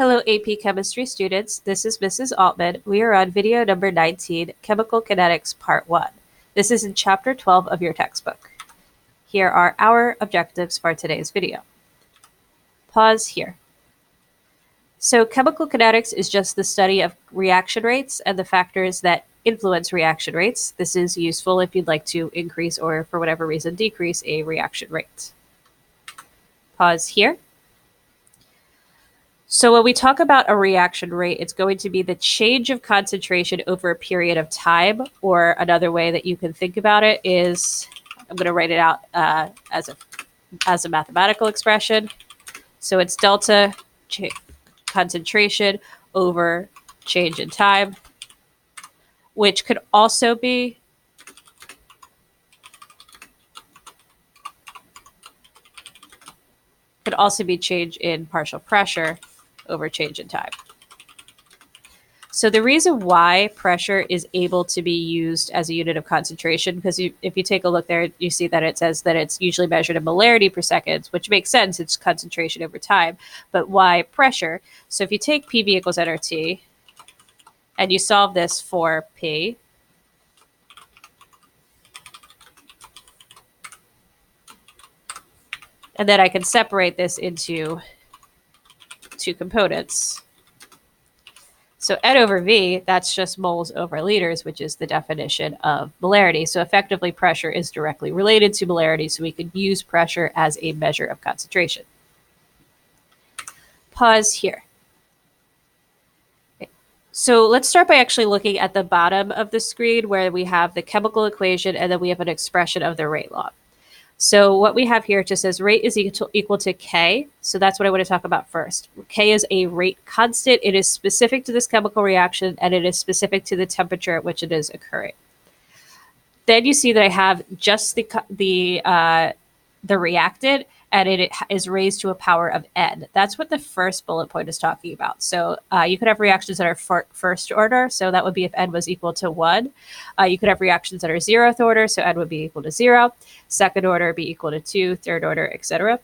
Hello AP Chemistry students, this is Mrs. Altman. We are on video number 19, Chemical Kinetics Part 1. This is in Chapter 12 of your textbook. Here are our objectives for today's video. Pause here. So chemical kinetics is just the study of reaction rates and the factors that influence reaction rates. This is useful if you'd like to increase or for whatever reason decrease a reaction rate. Pause here. So when we talk about a reaction rate, it's going to be the change of concentration over a period of time, or another way that you can think about it is, I'm going to write it out as a mathematical expression. So it's delta concentration over change in time, which could also be change in partial pressure over change in time. So the reason why pressure is able to be used as a unit of concentration, because if you take a look there, you see that it says that it's usually measured in molarity per second, which makes sense, it's concentration over time. But why pressure? So if you take PV equals nRT and you solve this for P, and then I can separate this into two components. So N over V, that's just moles over liters, which is the definition of molarity. So effectively, pressure is directly related to molarity, so we could use pressure as a measure of concentration. Pause here. Okay. So let's start by actually looking at the bottom of the screen where we have the chemical equation and then we have an expression of the rate law. So what we have here just says rate is equal to K. So that's what I want to talk about first. K is a rate constant. It is specific to this chemical reaction, and it is specific to the temperature at which it is occurring. Then you see that I have just the reactant, and it is raised to a power of N. That's what the first bullet point is talking about. So you could have reactions that are first order. So that would be if N was equal to 1. You could have reactions that are 0th order. So N would be equal to 0. Second order be equal to 2. Third order, etc.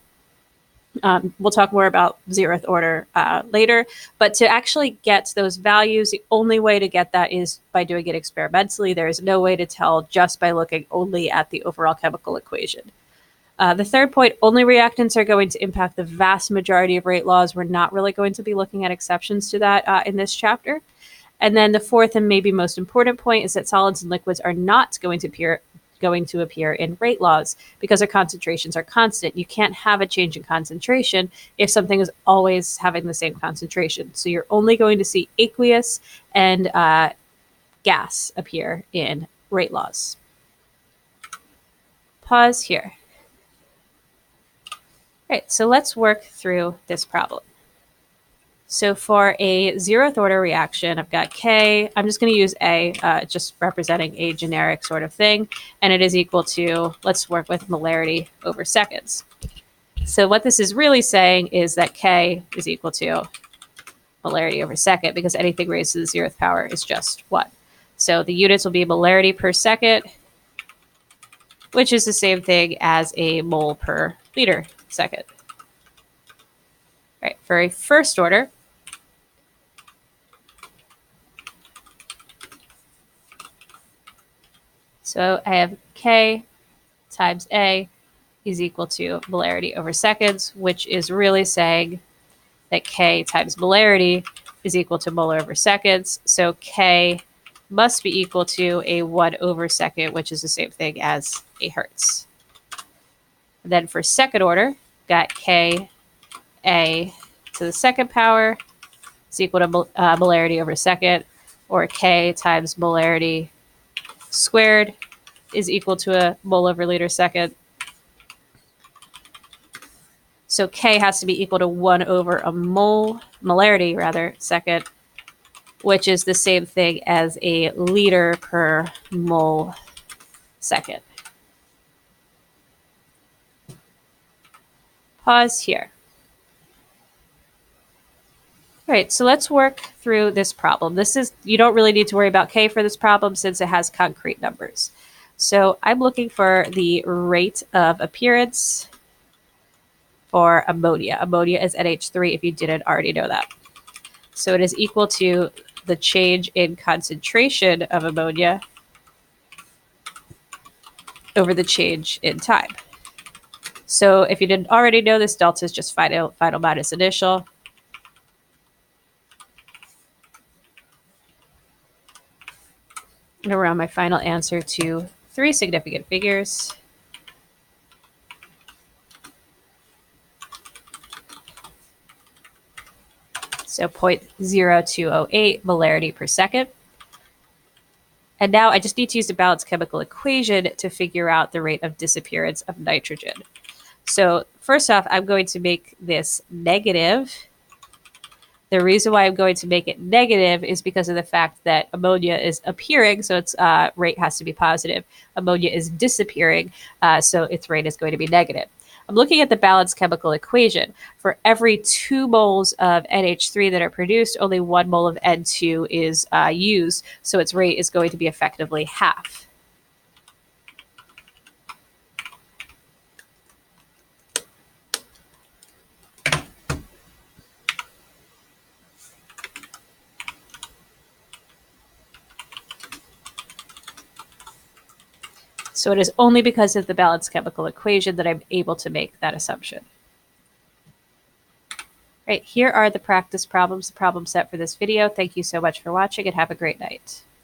We'll talk more about 0th order later. But to actually get those values, the only way to get that is by doing it experimentally. There is no way to tell just by looking only at the overall chemical equation. The third point, only reactants are going to impact the vast majority of rate laws. We're not really going to be looking at exceptions to that in this chapter. And then the fourth and maybe most important point is that solids and liquids are not going to appear in rate laws because their concentrations are constant. You can't have a change in concentration if something is always having the same concentration. So you're only going to see aqueous and gas appear in rate laws. Pause here. All right, so let's work through this problem. So for a 0th order reaction, I've got K. I'm just going to use A, just representing a generic sort of thing. And it is equal to, let's work with molarity over seconds. So what this is really saying is that K is equal to molarity over second, because anything raised to the 0th power is just 1. So the units will be molarity per second, which is the same thing as a mole per liter second. All right, for a first order, so I have K times A is equal to molarity over seconds, which is really saying that K times molarity is equal to molar over seconds. So K must be equal to a 1 over second, which is the same thing as a hertz. And then for second order, got K A to the second power is equal to molarity over second, or K times molarity squared is equal to a mole over liter second. So K has to be equal to 1 over a molarity rather, second, which is the same thing as a liter per mole second. Pause here. All right, so let's work through this problem. You don't really need to worry about K for this problem since it has concrete numbers. So I'm looking for the rate of appearance for ammonia. Ammonia is NH3 if you didn't already know that. So it is equal to the change in concentration of ammonia over the change in time. So if you didn't already know this, delta is just final minus initial. I'm going to round my final answer to 3 significant figures. So 0.0208 molarity per second. And now I just need to use the balanced chemical equation to figure out the rate of disappearance of nitrogen. So first off, I'm going to make this negative. The reason why I'm going to make it negative is because of the fact that ammonia is appearing, so its rate has to be positive. Ammonia is disappearing, so its rate is going to be negative. I'm looking at the balanced chemical equation. For every 2 moles of NH3 that are produced, only 1 mole of N2 is used, so its rate is going to be effectively half. So it is only because of the balanced chemical equation that I'm able to make that assumption. Right, here are the practice problems, the problem set for this video. Thank you so much for watching and have a great night.